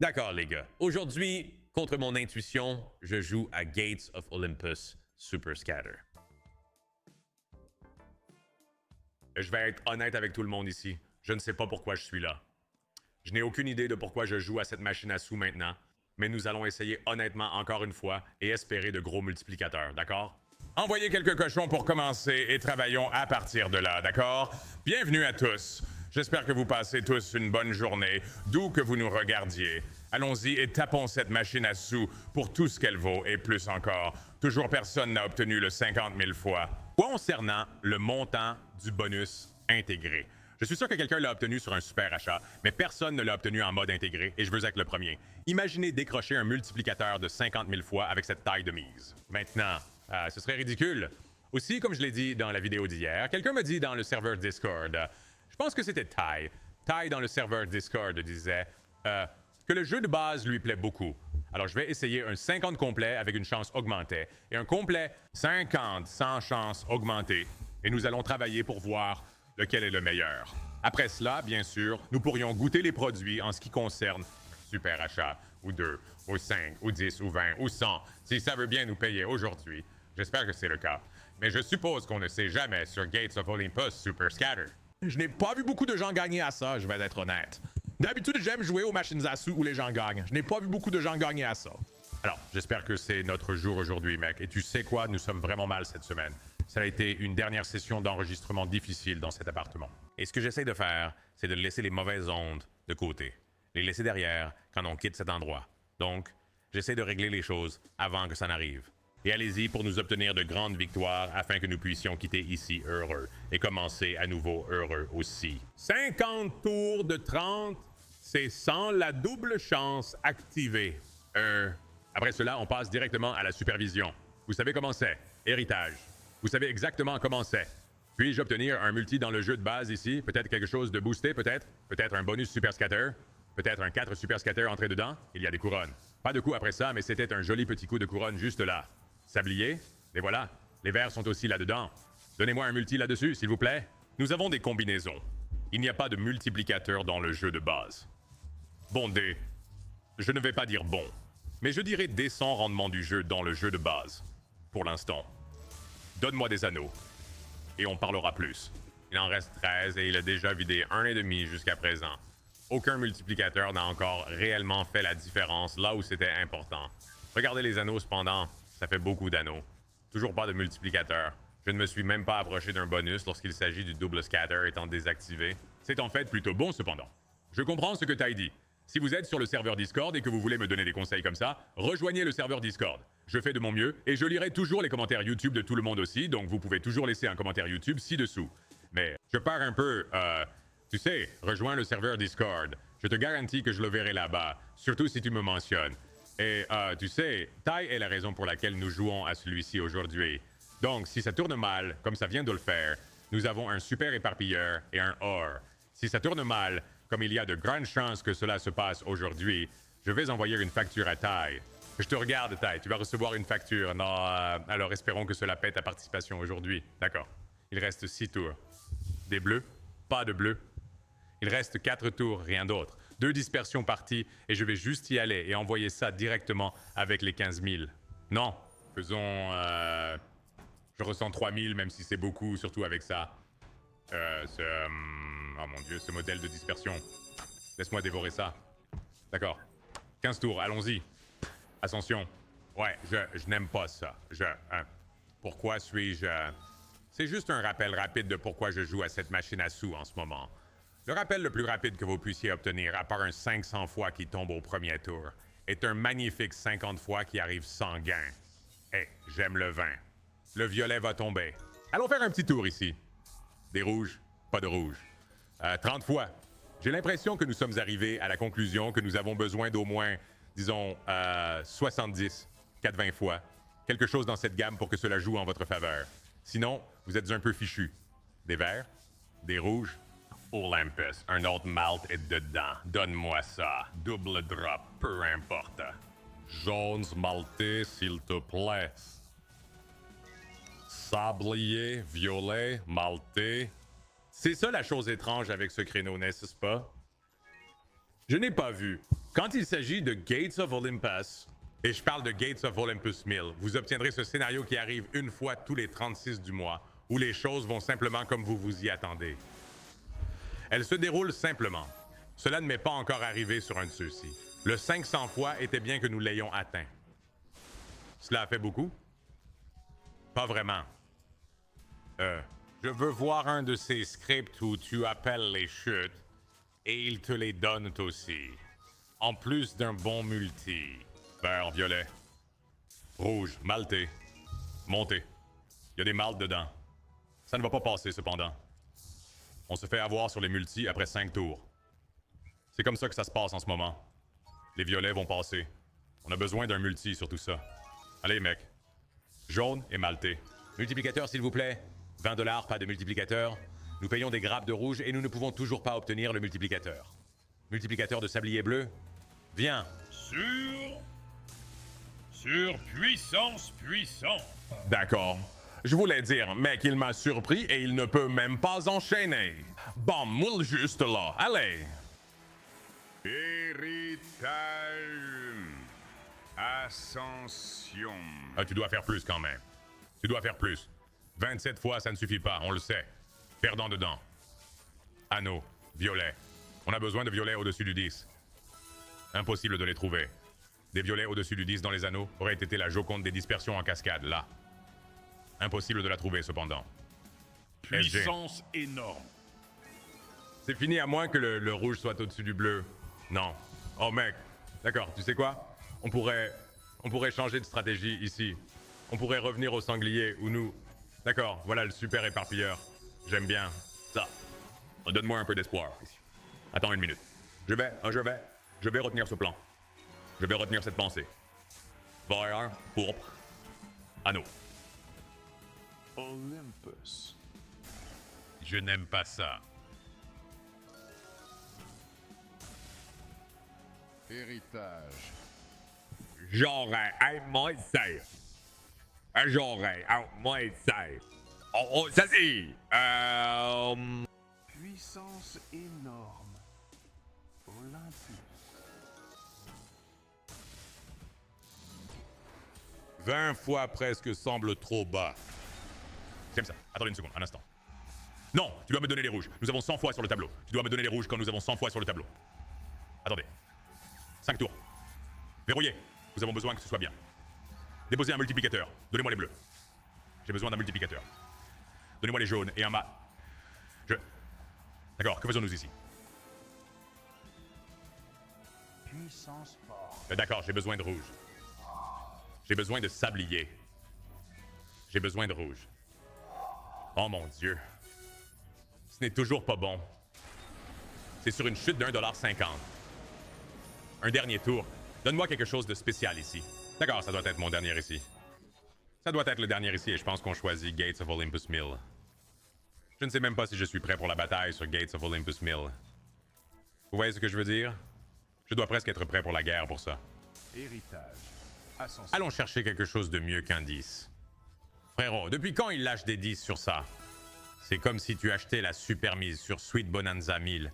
D'accord, les gars. Aujourd'hui, contre mon intuition, je joue à Gates of Olympus Super Scatter. Je vais être honnête avec tout le monde ici. Je ne sais pas pourquoi je suis là. Je n'ai aucune idée de pourquoi je joue à cette machine à sous maintenant, mais nous allons essayer honnêtement encore une fois et espérer de gros multiplicateurs, d'accord? Envoyez quelques cochons pour commencer et travaillons à partir de là, d'accord? Bienvenue à tous. J'espère que vous passez tous une bonne journée, d'où que vous nous regardiez. Allons-y et tapons cette machine à sous pour tout ce qu'elle vaut et plus encore. Toujours personne n'a obtenu le 50 000 fois. Concernant le montant du bonus intégré. Je suis sûr que quelqu'un l'a obtenu sur un super achat, mais personne ne l'a obtenu en mode intégré, et je veux être le premier. Imaginez décrocher un multiplicateur de 50 000 fois avec cette taille de mise. Maintenant, ce serait ridicule. Aussi, comme je l'ai dit dans la vidéo d'hier, quelqu'un me dit dans le serveur Discord, je pense que c'était Ty dans le serveur Discord disait que le jeu de base lui plaît beaucoup. Alors je vais essayer un 50 complet avec une chance augmentée et un complet 50 sans chance augmentée. Et nous allons travailler pour voir lequel est le meilleur. Après cela, bien sûr, nous pourrions goûter les produits en ce qui concerne super achat, ou 2, ou 5, ou 10, ou 20, ou 100, si ça veut bien nous payer aujourd'hui. J'espère que c'est le cas. Mais je suppose qu'on ne sait jamais sur Gates of Olympus Super Scatter. Je n'ai pas vu beaucoup de gens gagner à ça, je vais être honnête. D'habitude, j'aime jouer aux machines à sous où les gens gagnent. Je n'ai pas vu beaucoup de gens gagner à ça. Alors, j'espère que c'est notre jour aujourd'hui, mec. Et tu sais quoi, nous sommes vraiment mal cette semaine. Ça a été une dernière session d'enregistrement difficile dans cet appartement. Et ce que j'essaie de faire, c'est de laisser les mauvaises ondes de côté. Les laisser derrière quand on quitte cet endroit. Donc, j'essaie de régler les choses avant que ça n'arrive. Et allez-y pour nous obtenir de grandes victoires afin que nous puissions quitter ici heureux et commencer à nouveau heureux aussi. 50 tours de 30, c'est sans la double chance activée. Après cela, on passe directement à la supervision. Vous savez comment c'est. Héritage. Vous savez exactement comment c'est. Puis-je obtenir un multi dans le jeu de base ici? Peut-être quelque chose de boosté, peut-être? Peut-être un bonus super scatter? Peut-être un 4 super scatter entré dedans? Il y a des couronnes. Pas de coup après ça, mais c'était un joli petit coup de couronne juste là. Sablier? Et voilà. Les verts sont aussi là-dedans. Donnez-moi un multi là-dessus, s'il vous plaît. Nous avons des combinaisons. Il n'y a pas de multiplicateur dans le jeu de base. Bon dé. Je ne vais pas dire bon. Mais je dirais décent rendement du jeu dans le jeu de base. Pour l'instant. Donne-moi des anneaux. Et on parlera plus. Il en reste 13 et il a déjà vidé 1,5 jusqu'à présent. Aucun multiplicateur n'a encore réellement fait la différence là où c'était important. Regardez les anneaux cependant. Ça fait beaucoup d'anneaux. Toujours pas de multiplicateur. Je ne me suis même pas approché d'un bonus lorsqu'il s'agit du double scatter étant désactivé. C'est en fait plutôt bon cependant. Je comprends ce que t'as dit. Si vous êtes sur le serveur Discord et que vous voulez me donner des conseils comme ça, rejoignez le serveur Discord. Je fais de mon mieux et je lirai toujours les commentaires YouTube de tout le monde aussi, donc vous pouvez toujours laisser un commentaire YouTube ci-dessous. Mais je pars un peu, tu sais, rejoins le serveur Discord. Je te garantis que je le verrai là-bas, surtout si tu me mentionnes. Et tu sais, Ty est la raison pour laquelle nous jouons à celui-ci aujourd'hui. Donc, si ça tourne mal, comme ça vient de le faire, nous avons un super éparpilleur et un or. Si ça tourne mal, comme il y a de grandes chances que cela se passe aujourd'hui, je vais envoyer une facture à Ty. Je te regarde, Ty, tu vas recevoir une facture. Non, alors espérons que cela pète ta participation aujourd'hui. D'accord. Il reste 6 tours. Des bleus? Pas de bleus. Il reste 4 tours, rien d'autre. 2 dispersions parties, et je vais juste y aller et envoyer ça directement avec les 15 000. Non, faisons... Je ressens 3 000, même si c'est beaucoup, surtout avec ça. Oh mon dieu, ce modèle de dispersion. Laisse-moi dévorer ça. D'accord. 15 tours, allons-y. Ascension. Ouais, je n'aime pas ça. Pourquoi suis-je... C'est juste un rappel rapide de pourquoi je joue à cette machine à sous en ce moment. Le rappel le plus rapide que vous puissiez obtenir, à part un 500 fois qui tombe au premier tour, est un magnifique 50 fois qui arrive sans gain. J'aime le vin. Le violet va tomber. Allons faire un petit tour ici. Des rouges, pas de rouge. 30 fois. J'ai l'impression que nous sommes arrivés à la conclusion que nous avons besoin d'au moins, disons, 70, 4-20 fois. Quelque chose dans cette gamme pour que cela joue en votre faveur. Sinon, vous êtes un peu fichu. Des verts, des rouges. Olympus, un autre malt est dedans. Donne-moi ça. Double drop, peu importe. Jaunes maltais, s'il te plaît. Sablier, violet, maltais. C'est ça la chose étrange avec ce créneau, n'est-ce pas? Je n'ai pas vu Quand il s'agit de Gates of Olympus, et je parle de Gates of Olympus Mill, vous obtiendrez ce scénario qui arrive une fois tous les 36 du mois, où les choses vont simplement comme vous vous y attendez. Elle se déroule simplement. Cela ne m'est pas encore arrivé sur un de ceux-ci. Le 500 fois était bien que nous l'ayons atteint. Cela a fait beaucoup? Pas vraiment. Je veux voir un de ces scripts où tu appelles les chutes et ils te les donnent aussi. En plus d'un bon multi. Vert, violet, rouge, maltais, monté. Il y a des maltes dedans. Ça ne va pas passer cependant. On se fait avoir sur les multis après 5 tours. C'est comme ça que ça se passe en ce moment. Les violets vont passer. On a besoin d'un multi sur tout ça. Allez, mec. Jaune et maltais. Multiplicateur, s'il vous plaît. 20 $, pas de multiplicateur. Nous payons des grappes de rouge et nous ne pouvons toujours pas obtenir le multiplicateur. Multiplicateur de sablier bleu. Viens. Sur puissance. D'accord. Je voulais dire, mec, il m'a surpris et il ne peut même pas enchaîner. Bon, moule juste là. Allez. Héritage. Ascension. Ah, tu dois faire plus quand même. Tu dois faire plus. 27 fois, ça ne suffit pas, on le sait. Perdant dedans. Anneau, violet. On a besoin de violets au-dessus du 10. Impossible de les trouver. Des violets au-dessus du 10 dans les anneaux auraient été la Joconde des dispersions en cascade, là. Impossible de la trouver, cependant. Puissance énorme. C'est fini à moins que le rouge soit au-dessus du bleu. Non. Oh mec. D'accord, tu sais quoi? On pourrait changer de stratégie ici. On pourrait revenir au sanglier ou nous... D'accord, voilà le super éparpilleur. J'aime bien ça. Donne-moi un peu d'espoir. Attends une minute. Je vais retenir ce plan. Je vais retenir cette pensée. Vert, pourpre, anneau. Olympus. Je n'aime pas ça. Héritage. J'aurais un moins safe. J'aurais un moins safe. Oh, ça c'est. Puissance énorme. Olympus. 20 fois presque semble trop bas. J'aime ça. Attendez une seconde, un instant. Non, tu dois me donner les rouges. Nous avons 100 fois sur le tableau. Tu dois me donner les rouges quand nous avons 100 fois sur le tableau. Attendez. 5 tours. Verrouillé. Nous avons besoin que ce soit bien. Déposez un multiplicateur. Donnez-moi les bleus. J'ai besoin d'un multiplicateur. Donnez-moi les jaunes et un mat. D'accord, que faisons-nous ici? Puissance forte. D'accord, j'ai besoin de rouge. J'ai besoin de sablier. J'ai besoin de rouge. Oh mon Dieu. Ce n'est toujours pas bon. C'est sur une chute d'1,50 $. Un dernier tour. Donne-moi quelque chose de spécial ici. D'accord, ça doit être mon dernier ici. Ça doit être le dernier ici et je pense qu'on choisit Gates of Olympus Mill. Je ne sais même pas si je suis prêt pour la bataille sur Gates of Olympus Mill. Vous voyez ce que je veux dire? Je dois presque être prêt pour la guerre pour ça. Héritage. Ascension. Allons chercher quelque chose de mieux qu'un 10. Frérot, depuis quand il lâche des 10 sur ça? C'est comme si tu achetais la super mise sur Sweet Bonanza 1000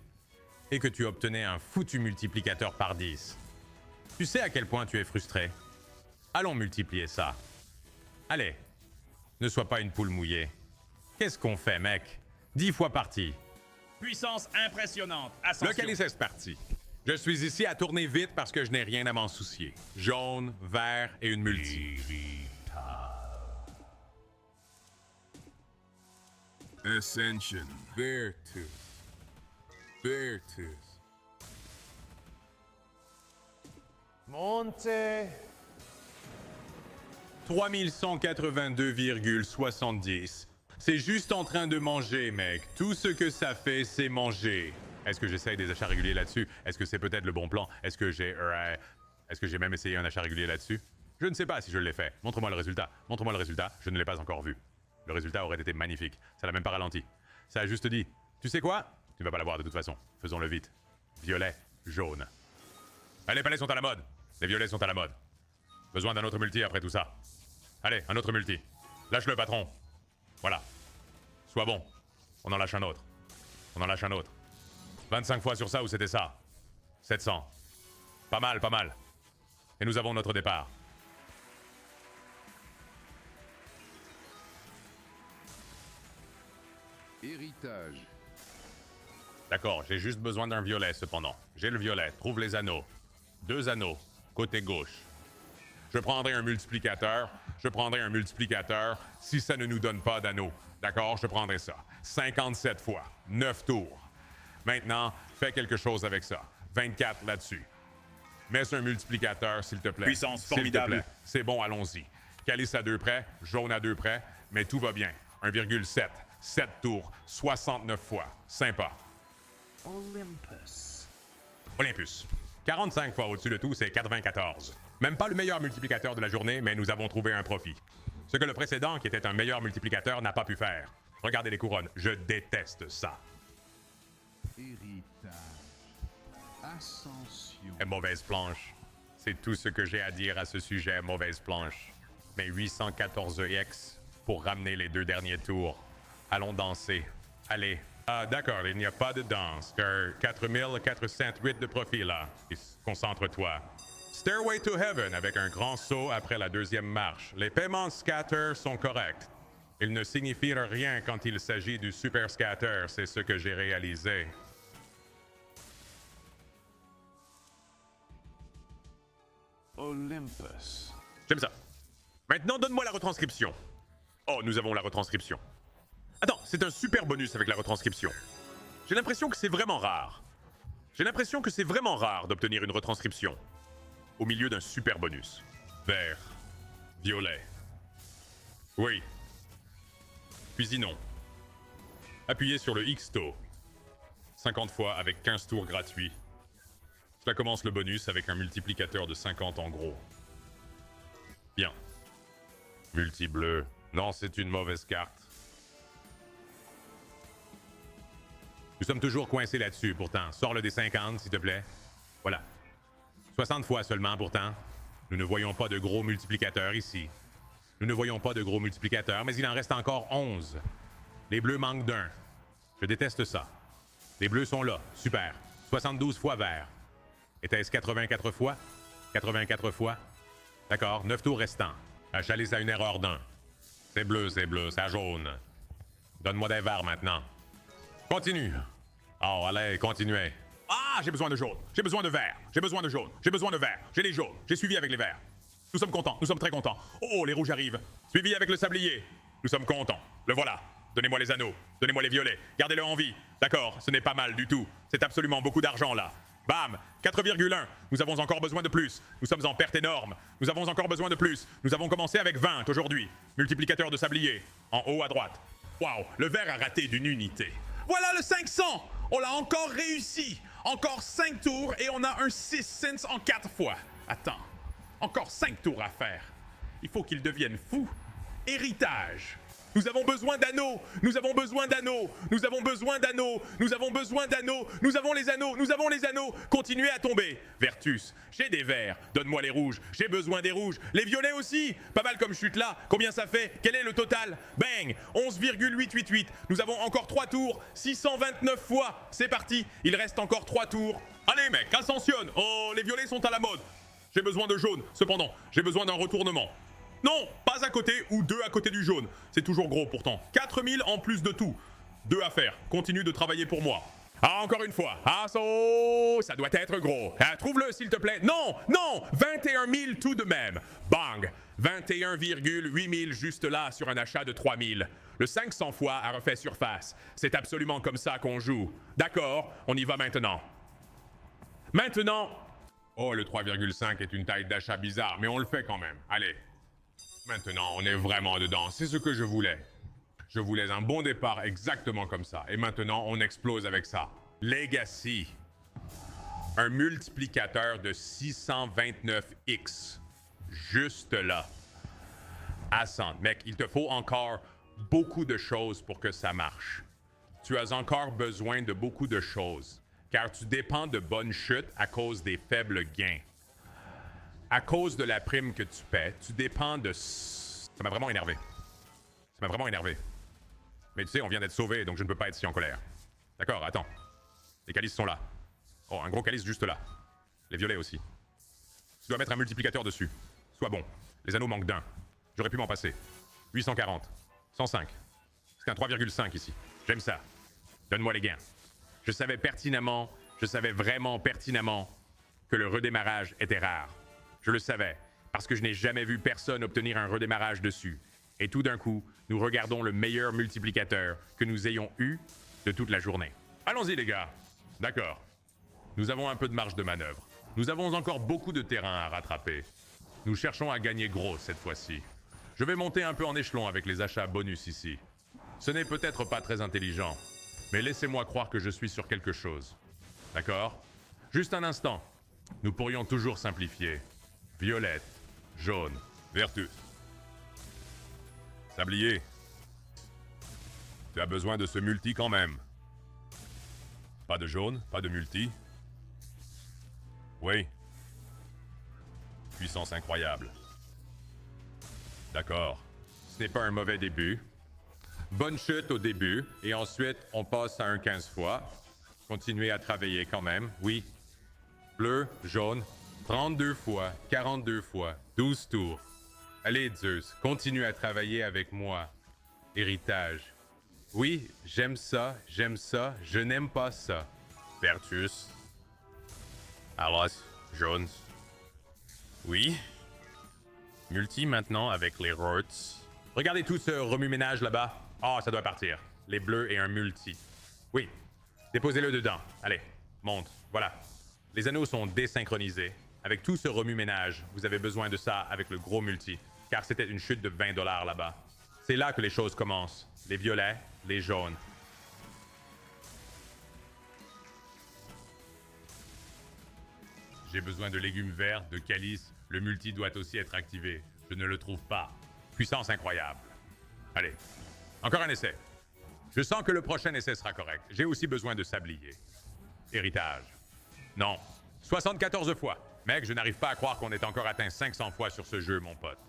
et que tu obtenais un foutu multiplicateur par 10. Tu sais à quel point tu es frustré? Allons multiplier ça. Allez, ne sois pas une poule mouillée. Qu'est-ce qu'on fait, mec? 10 fois parti. Puissance impressionnante. Ascension. Lequel est cette partie? Je suis ici à tourner vite parce que je n'ai rien à m'en soucier. Jaune, vert et une multi. Ascension. Virtus. Virtus. Monte. 3182,70. C'est juste en train de manger, mec. Tout ce que ça fait, c'est manger. Est-ce que j'essaye des achats réguliers là-dessus? Est-ce que c'est peut-être le bon plan? Est-ce que j'ai même essayé un achat régulier là-dessus? Je ne sais pas si je l'ai fait. Montre-moi le résultat. Montre-moi le résultat. Je ne l'ai pas encore vu. Le résultat aurait été magnifique. Ça l'a même pas ralenti. Ça a juste dit, tu sais quoi? Tu ne vas pas l'avoir de toute façon. Faisons-le vite. Violet, jaune. Ah, les palais sont à la mode. Les violets sont à la mode. Besoin d'un autre multi après tout ça. Allez, un autre multi. Lâche-le, patron. Voilà. Sois bon. On en lâche un autre. On en lâche un autre. 25 fois sur ça ou c'était ça? 700. Pas mal, pas mal. Et nous avons notre départ. Héritage. D'accord, j'ai juste besoin d'un violet cependant. J'ai le violet, trouve les anneaux. 2 anneaux, côté gauche. Je prendrai un multiplicateur. Si ça ne nous donne pas d'anneaux. D'accord, je prendrai ça. 57 fois, 9 tours. Maintenant, fais quelque chose avec ça. 24 là-dessus. Mets un multiplicateur, s'il te plaît. Puissance S'il te formidable. plaît. C'est bon, allons-y. Calice à 2 près, jaune à 2 près, mais tout va bien. 1,7. 7 tours, 69 fois. Sympa. Olympus. 45 fois au-dessus de tout, c'est 94. Même pas le meilleur multiplicateur de la journée, mais nous avons trouvé un profit. Ce que le précédent, qui était un meilleur multiplicateur, n'a pas pu faire. Regardez les couronnes, je déteste ça. Héritage. Ascension. Et mauvaise planche. C'est tout ce que j'ai à dire à ce sujet, mauvaise planche. Mais 814X pour ramener les 2 derniers tours. Allons danser. Allez. Ah, d'accord, il n'y a pas de danse, car 4408 de profit là. Concentre-toi. Stairway to Heaven avec un grand saut après la 2e marche. Les paiements scatter sont corrects. Ils ne signifient rien quand il s'agit du super scatter, c'est ce que j'ai réalisé. Olympus. J'aime ça. Maintenant, donne-moi la retranscription. Oh, nous avons la retranscription. Attends, c'est un super bonus avec la retranscription. J'ai l'impression que c'est vraiment rare. D'obtenir une retranscription. Au milieu d'un super bonus. Vert. Violet. Oui. Cuisinons. Appuyez sur le X-To. 50 fois avec 15 tours gratuits. Cela commence le bonus avec un multiplicateur de 50 en gros. Bien. Multi-bleu. Non, c'est une mauvaise carte. Nous sommes toujours coincés là-dessus, pourtant. Sors le des 50, s'il te plaît. Voilà. 60 fois seulement, pourtant. Nous ne voyons pas de gros multiplicateurs ici. Mais il en reste encore 11. Les bleus manquent d'un. Je déteste ça. Les bleus sont là. Super. 72 fois vert. Était-ce 84 fois? 84 fois? D'accord, 9 tours restants. Chalice a une erreur d'un. C'est bleu, ça jaune. Donne-moi des verts maintenant. Continue. Oh, allez, continuez. Ah, j'ai besoin de jaune. J'ai besoin de vert. J'ai besoin de jaune. J'ai besoin de vert. J'ai les jaunes. J'ai suivi avec les verts. Nous sommes contents. Nous sommes très contents. Oh, les rouges arrivent. Suivi avec le sablier. Nous sommes contents. Le voilà. Donnez-moi les anneaux. Donnez-moi les violets. Gardez-le en vie. D'accord, ce n'est pas mal du tout. C'est absolument beaucoup d'argent là. Bam, 4,1. Nous avons encore besoin de plus. Nous sommes en perte énorme. Nous avons encore besoin de plus. Nous avons commencé avec 20 aujourd'hui. Multiplicateur de sablier. En haut à droite. Waouh, le vert a raté d'une unité. Voilà le 500. On l'a encore réussi. Encore 5 tours et on a un 6 cents en 4 fois. Attends, encore 5 tours à faire. Il faut qu'il devienne fou. Héritage. Nous avons besoin d'anneaux. Nous avons besoin d'anneaux. Nous avons besoin d'anneaux. Nous avons besoin d'anneaux. Nous avons les anneaux. Nous avons les anneaux. Continuez à tomber. Vertus. J'ai des verts. Donne-moi les rouges. J'ai besoin des rouges. Les violets aussi. Pas mal comme chute là. Combien ça fait? Quel est le total? Bang. 11,888. Nous avons encore 3 tours. 629 fois. C'est parti. Il reste encore 3 tours. Allez mec, ascensionne. Oh, les violets sont à la mode. J'ai besoin de jaune. Cependant, j'ai besoin d'un retournement. Non, pas à côté ou 2 à côté du jaune. C'est toujours gros pourtant. 4000 en plus de tout. 2 à faire. Continue de travailler pour moi. Ah, encore une fois. Ah, ça doit être gros. Ah, trouve-le, s'il te plaît. Non, non, 21 000 tout de même. Bang. 21,8 000 juste là sur un achat de 3 000. Le 500 fois a refait surface. C'est absolument comme ça qu'on joue. D'accord, on y va maintenant. Maintenant... Oh, le 3,5 est une taille d'achat bizarre, mais on le fait quand même. Allez. Maintenant, on est vraiment dedans. C'est ce que je voulais. Je voulais un bon départ exactement comme ça. Et maintenant, on explose avec ça. Legacy. Un multiplicateur de 629x. Juste là. Ascend. Mec, il te faut encore beaucoup de choses pour que ça marche. Tu as encore besoin de beaucoup de choses. Car tu dépends de bonnes chutes à cause des faibles gains. À cause de la prime que tu paies, tu dépends de... Ça m'a vraiment énervé. Mais tu sais, on vient d'être sauvé, donc je ne peux pas être si en colère. D'accord, attends. Les calices sont là. Oh, un gros calice juste là. Les violets aussi. dois mettre un multiplicateur dessus. Sois bon. Les anneaux manquent d'un. J'aurais pu m'en passer. 840. 105. C'est un 3,5 ici. J'aime ça. Donne-moi les gains. Je savais vraiment pertinemment que le redémarrage était rare. Je le savais, parce que je n'ai jamais vu personne obtenir un redémarrage dessus. Et tout d'un coup, nous regardons le meilleur multiplicateur que nous ayons eu de toute la journée. Allons-y les gars. D'accord. Nous avons un peu de marge de manœuvre. Nous avons encore beaucoup de terrain à rattraper. Nous cherchons à gagner gros cette fois-ci. Je vais monter un peu en échelon avec les achats bonus ici. Ce n'est peut-être pas très intelligent, mais laissez-moi croire que je suis sur quelque chose. D'accord? Juste un instant. Nous pourrions toujours simplifier. Violette, jaune, Vertus. Sablier. Tu as besoin de ce multi quand même. Pas de jaune, pas de multi. Oui. Puissance incroyable. D'accord. ce n'est pas un mauvais début. Bonne chute au début, et ensuite on passe à un 15 fois. Continuez à travailler quand même, oui. Bleu, jaune, 32 fois, 42 fois, 12 tours. Allez Zeus, continue à travailler avec moi. Héritage. Oui, j'aime ça, je n'aime pas ça. Vertus. Alos, jaune. Oui. Multi maintenant avec les Rorts. Regardez tout ce remue-ménage là-bas. Ah, ça doit partir. Les bleus et un multi. Oui. Déposez-le dedans. Allez, monte. Voilà. Les anneaux sont désynchronisés. Avec tout ce remue-ménage, vous avez besoin de ça avec le gros multi, car c'était une chute de 20$ là-bas. C'est là que les choses commencent. Les violets, les jaunes. J'ai besoin de légumes verts, de calices. Le multi doit aussi être activé. Je ne le trouve pas. Puissance incroyable. Allez, encore un essai. Je sens que le prochain essai sera correct. J'ai aussi besoin de sablier. Héritage. Non. 74 fois. Mec, je n'arrive pas à croire qu'on ait encore atteint 500 fois sur ce jeu, mon pote.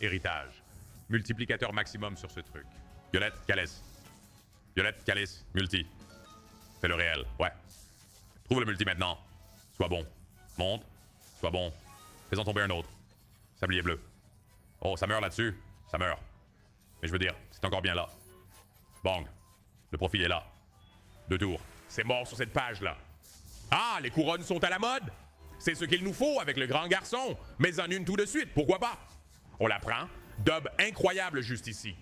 Héritage. Multiplicateur maximum sur ce truc. Violette, calice. Violette, calice, multi. Fais le réel, ouais. Trouve le multi maintenant. Sois bon. Monte. Sois bon. Fais-en tomber un autre. Sablier bleu. Oh, ça meurt là-dessus. Ça meurt. Mais je veux dire, c'est encore bien là. Bang. Le profil est là. 2 tours. C'est mort sur cette page-là. Ah, les couronnes sont à la mode. C'est ce qu'il nous faut avec le grand garçon. Mais en une tout de suite, pourquoi pas? On la prend. Dub incroyable juste ici.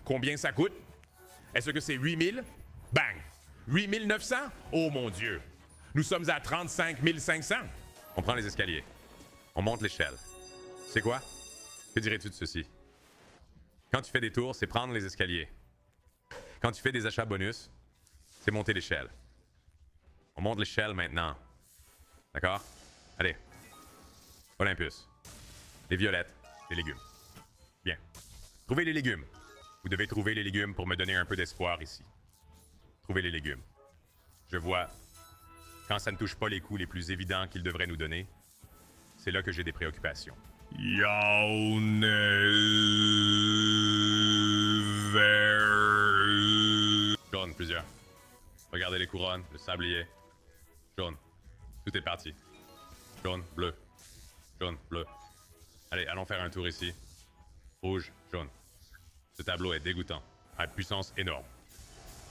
Combien ça coûte? Est-ce que c'est 8000? Bang! 8900? Oh mon Dieu! Nous sommes à 35 500. On prend les escaliers. On monte l'échelle. C'est quoi? Que dirais-tu de ceci? Quand tu fais des tours, c'est prendre les escaliers. Quand tu fais des achats bonus, c'est monter l'échelle. On monte l'échelle maintenant. D'accord? Allez. Olympus. Les violettes. Les légumes. Bien. Trouvez les légumes. Vous devez trouver les légumes pour me donner un peu d'espoir ici. Trouvez les légumes. Je vois, quand ça ne touche pas les coups les plus évidents qu'ils devraient nous donner, c'est là que j'ai des préoccupations. Jaune Jaune, plusieurs. Regardez les couronnes, le sablier. Jaune. Tout est parti. Jaune, bleu. Jaune, bleu. Allez, allons faire un tour ici. Rouge, jaune. Ce tableau est dégoûtant, à puissance énorme.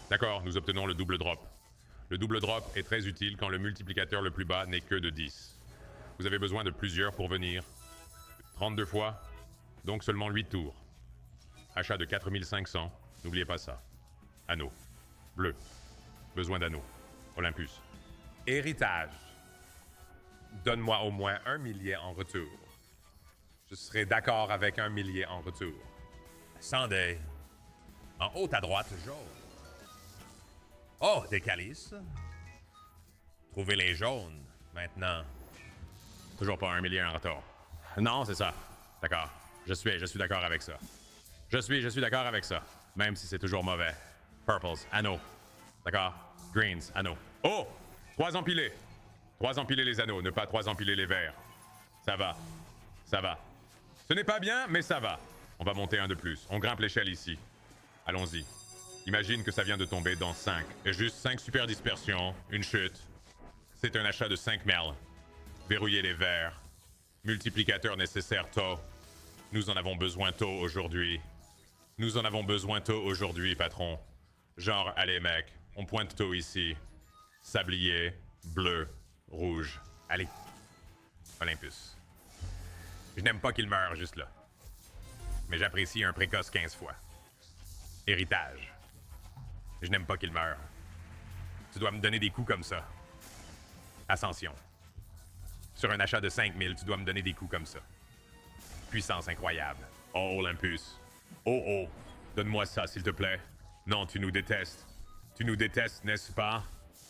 D'accord, nous obtenons le double drop. Le double drop est très utile quand le multiplicateur le plus bas n'est que de 10. Vous avez besoin de plusieurs pour venir. 32 fois, donc seulement 8 tours. Achat de 4500, n'oubliez pas ça. Anneau. Bleu. Besoin d'anneau. Olympus. Héritage. Donne-moi au moins 1 millier en retour. Je serai d'accord avec 1 millier en retour. Sunday. En haut à droite, jaune. Oh, des calices. Trouvez les jaunes, maintenant. Toujours pas 1 millier en retour. Non, c'est ça. D'accord. Je suis d'accord avec ça. Je suis d'accord avec ça. Même si c'est toujours mauvais. Purples, anneaux. D'accord. Greens, anneaux. Oh! 3 empilés. 3 empilés les anneaux, ne pas 3 empilés les verts. Ça va. Ça va. Ce n'est pas bien, mais ça va. On va monter un de plus. On grimpe l'échelle ici. Allons-y. Imagine que ça vient de tomber dans 5. Et juste 5 super dispersions, une chute. C'est un achat de 5 merles. Verrouillez les verts. Multiplicateur nécessaire tôt. Nous en avons besoin tôt aujourd'hui. Nous en avons besoin tôt aujourd'hui, patron. Genre, allez mec, on pointe tôt ici. Sablier, bleu, rouge. Allez. Olympus. Je n'aime pas qu'il meure juste là. Mais j'apprécie un précoce 15 fois. Héritage. Je n'aime pas qu'il meure. Tu dois me donner des coups comme ça. Ascension. Sur un achat de 5000, tu dois me donner des coups comme ça. Puissance incroyable. Oh, Olympus. Oh, oh. Donne-moi ça, s'il te plaît. Non, tu nous détestes. Tu nous détestes, n'est-ce pas?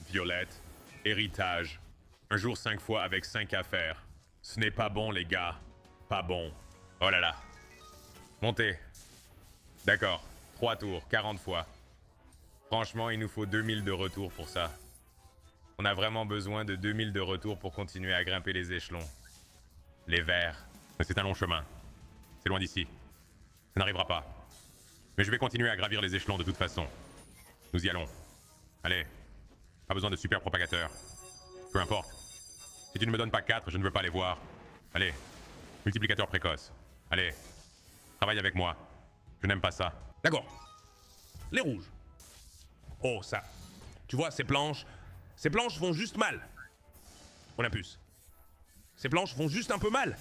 Violette. Héritage. Un jour 5 fois avec 5 affaires. Ce n'est pas bon, les gars. Pas bon. Oh là là. Montez. D'accord. 3 tours, 40 fois. Franchement, il nous faut 2000 de retour pour ça. On a vraiment besoin de 2000 de retour pour continuer à grimper les échelons. Les verts. C'est un long chemin. C'est loin d'ici. Ça n'arrivera pas. Mais je vais continuer à gravir les échelons de toute façon. Nous y allons. Allez. Pas besoin de super propagateurs. Peu importe. Si tu ne me donnes pas 4, je ne veux pas les voir. Allez. Multiplicateur précoce. Allez. Travaille avec moi. Je n'aime pas ça. D'accord. Les rouges. Oh, ça. Tu vois, ces planches font juste mal. Olympus. Ces planches font juste un peu mal.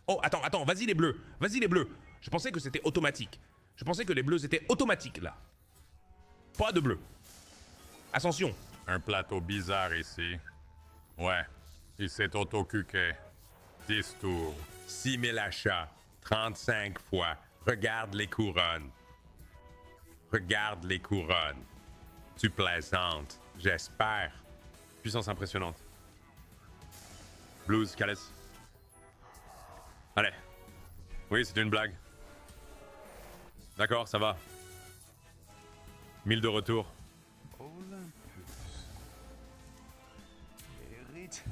Oh, attends, vas-y les bleus. Vas-y les bleus. Je pensais que c'était automatique. Je pensais que les bleus étaient automatiques, là. Pas de bleu. Ascension. Un plateau bizarre ici. Ouais, il s'est auto-cuqué. 10 tours. 6000 achats. 35 fois. Regarde les couronnes. Regarde les couronnes. Tu plaisantes. J'espère. Puissance impressionnante. Blues, Calès. Allez. Oui, c'est une blague. D'accord, ça va. 1000 de retour. Olympus. Héritage.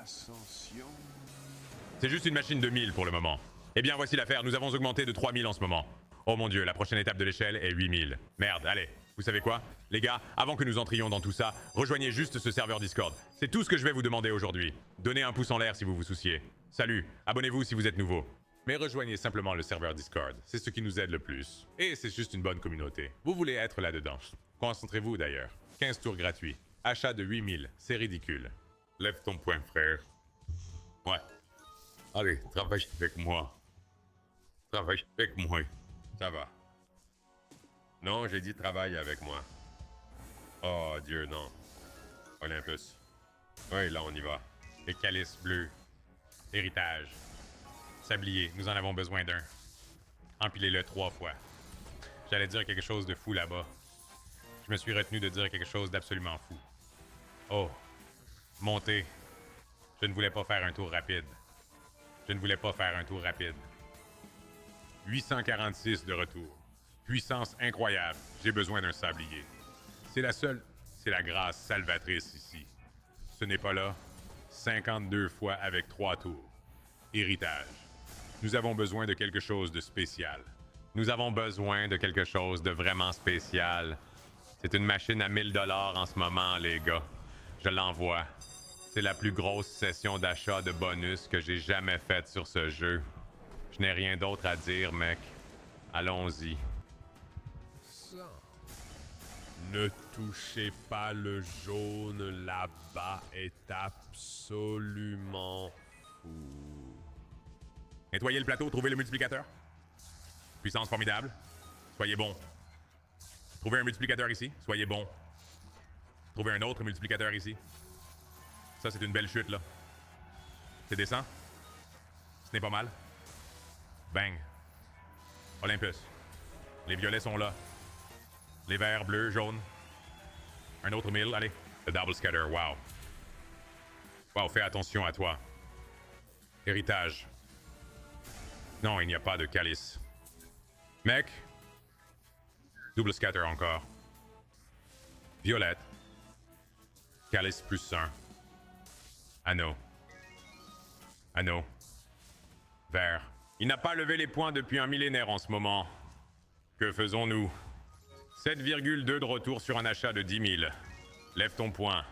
Ascension. C'est juste une machine de 1000 pour le moment. Eh bien, voici l'affaire. Nous avons augmenté de 3000 en ce moment. Oh mon dieu, la prochaine étape de l'échelle est 8000. Merde, allez. Vous savez quoi? Les gars, avant que nous entrions dans tout ça, rejoignez juste ce serveur Discord. C'est tout ce que je vais vous demander aujourd'hui. Donnez un pouce en l'air si vous vous souciez. Salut, abonnez-vous si vous êtes nouveau. Mais rejoignez simplement le serveur Discord. C'est ce qui nous aide le plus. Et c'est juste une bonne communauté. Vous voulez être là-dedans. Concentrez-vous d'ailleurs. 15 tours gratuits. Achat de 8000. C'est ridicule. Lève ton poing, frère. Ouais. Allez, travaille avec moi. Travaille avec moi. Ça va. Non, j'ai dit travaille avec moi. Oh Dieu, non. Olympus. Oui, là, on y va. Les calices bleus. Héritage. Sablier, nous en avons besoin d'un. Empilez-le 3 fois. J'allais dire quelque chose de fou là-bas. Je me suis retenu de dire quelque chose d'absolument fou. Oh. Montez. Je ne voulais pas faire un tour rapide. Je ne voulais pas faire un tour rapide. 846 de retour. Puissance incroyable. J'ai besoin d'un sablier. C'est la seule... C'est la grâce salvatrice ici. Ce n'est pas là. 52 fois avec 3 tours. Héritage. Nous avons besoin de quelque chose de spécial. Nous avons besoin de quelque chose de vraiment spécial. C'est une machine à 1000 $ en ce moment, les gars. Je l'envoie. C'est la plus grosse session d'achat de bonus que j'ai jamais faite sur ce jeu. Je n'ai rien d'autre à dire, mec. Allons-y. Ne touchez pas le jaune là-bas est absolument fou. Nettoyez le plateau, trouvez le multiplicateur. Puissance formidable. Soyez bon. Trouvez un multiplicateur ici. Soyez bon. Trouvez un autre multiplicateur ici. Ça, c'est une belle chute, là. C'est décent. Ce n'est pas mal. Bang. Olympus. Les violets sont là. Les verts, bleus, jaunes. Un autre 1000, allez. Le double scatter, wow. Wow, fais attention à toi. Héritage. Non, il n'y a pas de calice. Mec. Double scatter encore. Violette. Calice plus 1. Anneau. Anneau. Vert. Il n'a pas levé les points depuis un millénaire en ce moment. Que faisons-nous? 7,2 de retour sur un achat de 10 000. Lève ton poing.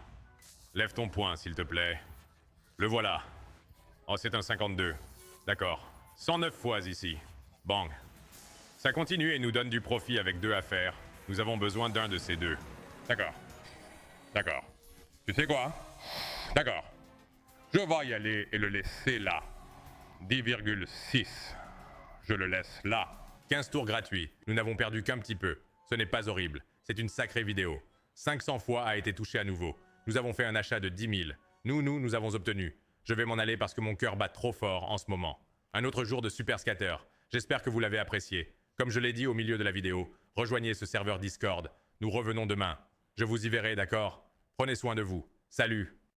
Lève ton poing, s'il te plaît. Le voilà. Oh, c'est un 52. D'accord. 109 fois ici. Bang. Ça continue et nous donne du profit avec 2 à faire. Nous avons besoin d'un de ces 2. D'accord. D'accord. Tu sais quoi? D'accord. Je vais y aller et le laisser là. 10,6. Je le laisse là. 15 tours gratuits. Nous n'avons perdu qu'un petit peu. Ce n'est pas horrible. C'est une sacrée vidéo. 500 fois a été touché à nouveau. Nous avons fait un achat de 10 000. Nous avons obtenu. Je vais m'en aller parce que mon cœur bat trop fort en ce moment. Un autre jour de Super Scatter. J'espère que vous l'avez apprécié. Comme je l'ai dit au milieu de la vidéo, rejoignez ce serveur Discord. Nous revenons demain. Je vous y verrai, d'accord? Prenez soin de vous. Salut!